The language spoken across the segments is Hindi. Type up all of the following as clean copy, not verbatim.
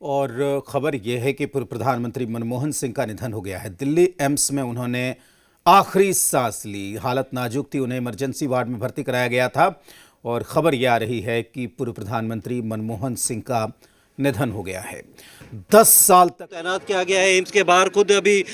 और खबर यह है कि पूर्व प्रधानमंत्री मनमोहन सिंह का निधन हो गया है। दिल्ली एम्स में उन्होंने आखिरी सांस ली। हालत नाजुक थी, उन्हें इमरजेंसी वार्ड में भर्ती कराया गया था और खबर यह आ रही है कि पूर्व प्रधानमंत्री मनमोहन सिंह का निधन हो गया है। 10 साल तक तैनात किया गया है एम्स के बाहर। खुद अभी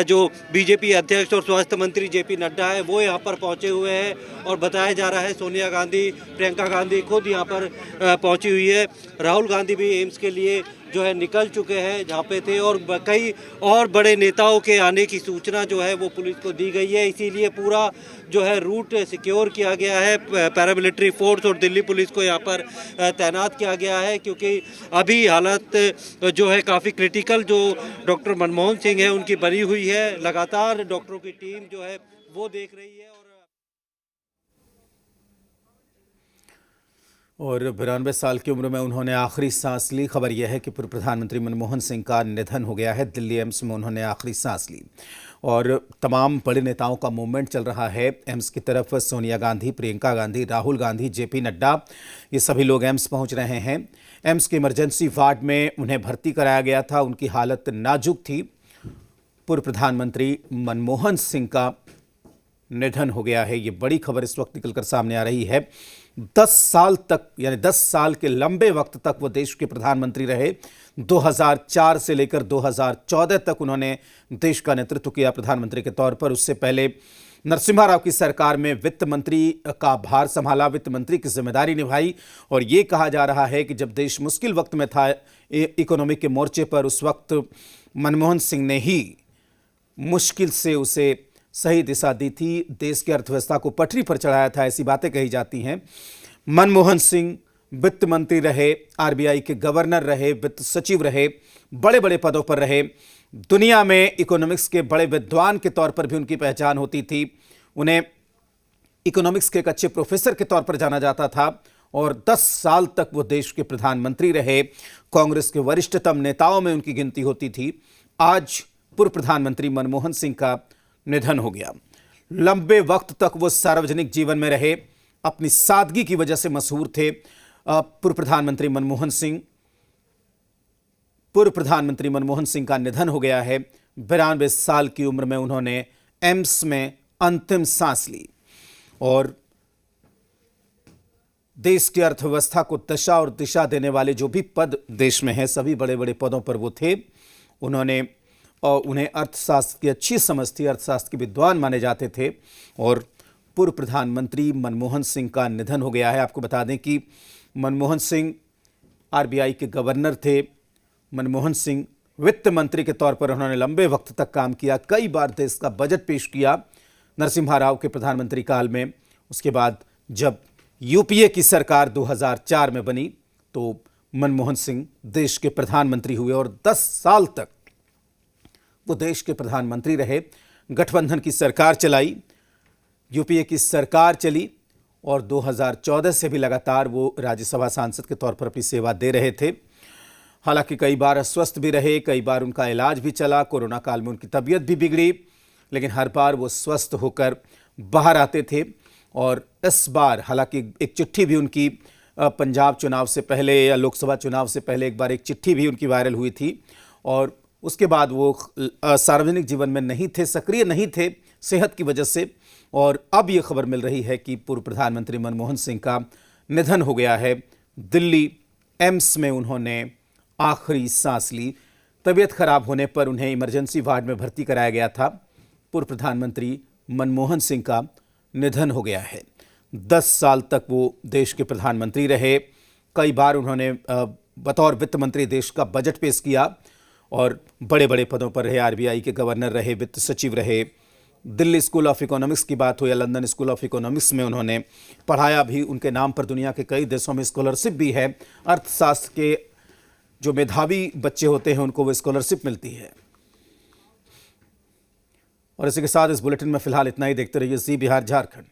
जो बीजेपी अध्यक्ष और स्वास्थ्य मंत्री जेपी नड्डा है वो यहाँ पर पहुँचे हुए हैं और बताया जा रहा है सोनिया गांधी, प्रियंका गांधी खुद यहाँ पर पहुँची हुई है। राहुल गांधी भी एम्स के लिए जो है निकल चुके हैं जहाँ पे थे, और कई और बड़े नेताओं के आने की सूचना जो है वो पुलिस को दी गई है। इसीलिए पूरा जो है रूट सिक्योर किया गया है। पैरामिलिट्री फोर्स और दिल्ली पुलिस को यहाँ पर तैनात किया गया है, क्योंकि अभी हालत जो है काफ़ी क्रिटिकल जो डॉक्टर मनमोहन सिंह है उनकी बनी हुई है। लगातार डॉक्टरों की टीम जो है वो देख रही है। और 92 साल की उम्र में उन्होंने आखिरी सांस ली। खबर यह है कि पूर्व प्रधानमंत्री मनमोहन सिंह का निधन हो गया है। दिल्ली एम्स में उन्होंने आखिरी सांस ली और तमाम बड़े नेताओं का मूवमेंट चल रहा है एम्स की तरफ। सोनिया गांधी, प्रियंका गांधी, राहुल गांधी, जेपी नड्डा, ये सभी लोग एम्स पहुंच रहे हैं। एम्स के इमरजेंसी वार्ड में उन्हें भर्ती कराया गया था। उनकी हालत नाजुक थी। पूर्व प्रधानमंत्री मनमोहन सिंह का निधन हो गया है। ये बड़ी खबर इस वक्त निकलकर सामने आ रही है। 10 साल तक, यानी 10 साल के लंबे वक्त तक वो देश के प्रधानमंत्री रहे। 2004 से लेकर 2014 तक उन्होंने देश का नेतृत्व किया प्रधानमंत्री के तौर पर। उससे पहले नरसिम्हा राव की सरकार में वित्त मंत्री का भार संभाला, वित्त मंत्री की जिम्मेदारी निभाई। और ये कहा जा रहा है कि जब देश मुश्किल वक्त में था इकोनॉमिक के मोर्चे पर, उस वक्त मनमोहन सिंह ने ही मुश्किल से उसे सही दिशा दी थी, देश की अर्थव्यवस्था को पटरी पर चढ़ाया था, ऐसी बातें कही जाती हैं। मनमोहन सिंह वित्त मंत्री रहे, आरबीआई के गवर्नर रहे, वित्त सचिव रहे, बड़े बड़े पदों पर रहे। दुनिया में इकोनॉमिक्स के बड़े विद्वान के तौर पर भी उनकी पहचान होती थी। उन्हें इकोनॉमिक्स के एक अच्छे प्रोफेसर के तौर पर जाना जाता था और 10 साल तक वो देश के प्रधानमंत्री रहे। कांग्रेस के वरिष्ठतम नेताओं में उनकी गिनती होती थी। आज पूर्व प्रधानमंत्री मनमोहन सिंह का निधन हो गया। लंबे वक्त तक वो सार्वजनिक जीवन में रहे, अपनी सादगी की वजह से मशहूर थे। पूर्व प्रधानमंत्री मनमोहन सिंह का निधन हो गया है। 92 साल की उम्र में उन्होंने एम्स में अंतिम सांस ली और देश की अर्थव्यवस्था को दशा और दिशा देने वाले जो भी पद देश में हैं, सभी बड़े बड़े पदों पर वो थे। उन्हें अर्थशास्त्र की अच्छी समझ थी, अर्थशास्त्र के विद्वान माने जाते थे। और पूर्व प्रधानमंत्री मनमोहन सिंह का निधन हो गया है। आपको बता दें कि मनमोहन सिंह आरबीआई के गवर्नर थे। मनमोहन सिंह वित्त मंत्री के तौर पर उन्होंने लंबे वक्त तक काम किया, कई बार देश का बजट पेश किया नरसिम्हा राव के प्रधानमंत्री काल में। उसके बाद जब यूपीए की सरकार 2004 में बनी तो मनमोहन सिंह देश के प्रधानमंत्री हुए और 10 साल तक वो देश के प्रधानमंत्री रहे। गठबंधन की सरकार चलाई, यूपीए की सरकार चली और 2014 से भी लगातार वो राज्यसभा सांसद के तौर पर अपनी सेवा दे रहे थे। हालांकि कई बार अस्वस्थ भी रहे, कई बार उनका इलाज भी चला, कोरोना काल में उनकी तबीयत भी बिगड़ी, लेकिन हर बार वो स्वस्थ होकर बाहर आते थे। और इस बार हालांकि एक चिट्ठी भी उनकी पंजाब चुनाव से पहले या लोकसभा चुनाव से पहले एक बार एक चिट्ठी भी उनकी वायरल हुई थी और उसके बाद वो सार्वजनिक जीवन में नहीं थे, सक्रिय नहीं थे सेहत की वजह से। और अब ये खबर मिल रही है कि पूर्व प्रधानमंत्री मनमोहन सिंह का निधन हो गया है। दिल्ली एम्स में उन्होंने आखिरी सांस ली। तबीयत खराब होने पर उन्हें इमरजेंसी वार्ड में भर्ती कराया गया था। पूर्व प्रधानमंत्री मनमोहन सिंह का निधन हो गया है। 10 साल तक वो देश के प्रधानमंत्री रहे। कई बार उन्होंने बतौर वित्त मंत्री देश का बजट पेश किया और बड़े बड़े पदों पर रहे। आरबीआई के गवर्नर रहे, वित्त सचिव रहे। दिल्ली स्कूल ऑफ इकोनॉमिक्स की बात हो या लंदन स्कूल ऑफ इकोनॉमिक्स में उन्होंने पढ़ाया भी। उनके नाम पर दुनिया के कई देशों में स्कॉलरशिप भी है। अर्थशास्त्र के जो मेधावी बच्चे होते हैं उनको वो स्कॉलरशिप मिलती है। और इसी के साथ इस बुलेटिन में फिलहाल इतना ही। देखते रहिए जी बिहार झारखंड।